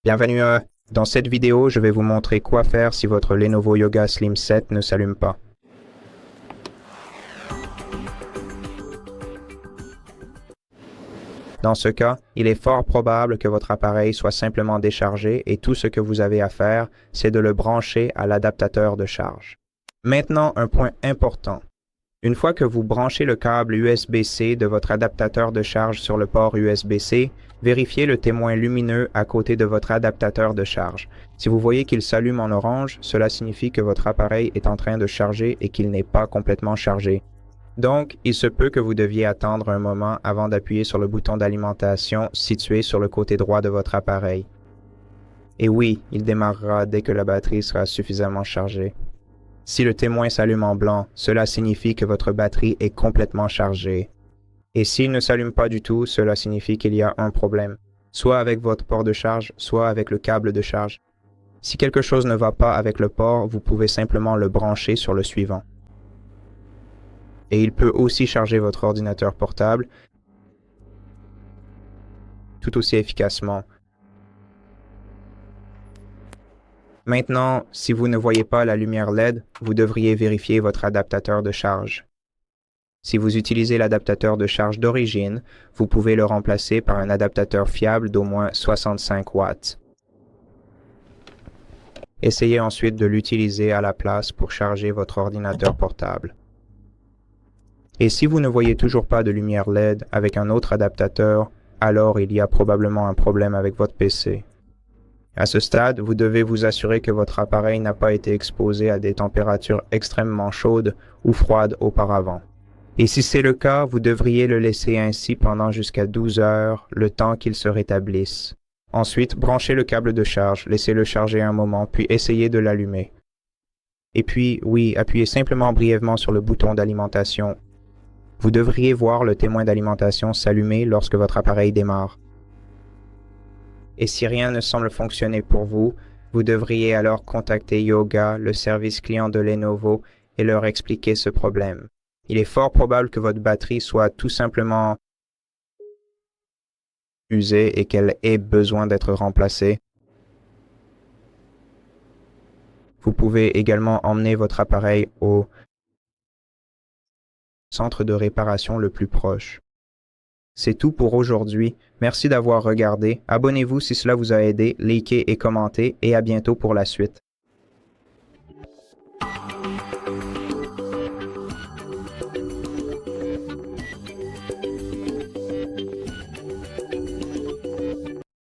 Bienvenue dans cette vidéo, je vais vous montrer quoi faire si votre Lenovo Yoga Slim 7 ne s'allume pas. Dans ce cas, il est fort probable que votre appareil soit simplement déchargé et tout ce que vous avez à faire, c'est de le brancher à l'adaptateur de charge. Maintenant, un point important. Une fois que vous branchez le câble USB-C de votre adaptateur de charge sur le port USB-C, vérifiez le témoin lumineux à côté de votre adaptateur de charge. Si vous voyez qu'il s'allume en orange, cela signifie que votre appareil est en train de charger et qu'il n'est pas complètement chargé. Donc, il se peut que vous deviez attendre un moment avant d'appuyer sur le bouton d'alimentation situé sur le côté droit de votre appareil. Et oui, il démarrera dès que la batterie sera suffisamment chargée. Si le témoin s'allume en blanc, cela signifie que votre batterie est complètement chargée. Et s'il ne s'allume pas du tout, cela signifie qu'il y a un problème, soit avec votre port de charge, soit avec le câble de charge. Si quelque chose ne va pas avec le port, vous pouvez simplement le brancher sur le suivant. Et il peut aussi charger votre ordinateur portable tout aussi efficacement. Maintenant, si vous ne voyez pas la lumière LED, vous devriez vérifier votre adaptateur de charge. Si vous utilisez l'adaptateur de charge d'origine, vous pouvez le remplacer par un adaptateur fiable d'au moins 65 watts. Essayez ensuite de l'utiliser à la place pour charger votre ordinateur portable. Et si vous ne voyez toujours pas de lumière LED avec un autre adaptateur, alors il y a probablement un problème avec votre PC. À ce stade, vous devez vous assurer que votre appareil n'a pas été exposé à des températures extrêmement chaudes ou froides auparavant. Et si c'est le cas, vous devriez le laisser ainsi pendant jusqu'à 12 heures, le temps qu'il se rétablisse. Ensuite, branchez le câble de charge, laissez-le charger un moment, puis essayez de l'allumer. Et puis, oui, appuyez simplement brièvement sur le bouton d'alimentation. Vous devriez voir le témoin d'alimentation s'allumer lorsque votre appareil démarre. Et si rien ne semble fonctionner pour vous, vous devriez alors contacter Yoga, le service client de Lenovo, et leur expliquer ce problème. Il est fort probable que votre batterie soit tout simplement usée et qu'elle ait besoin d'être remplacée. Vous pouvez également emmener votre appareil au centre de réparation le plus proche. C'est tout pour aujourd'hui. Merci d'avoir regardé. Abonnez-vous si cela vous a aidé, likez et commentez et à bientôt pour la suite.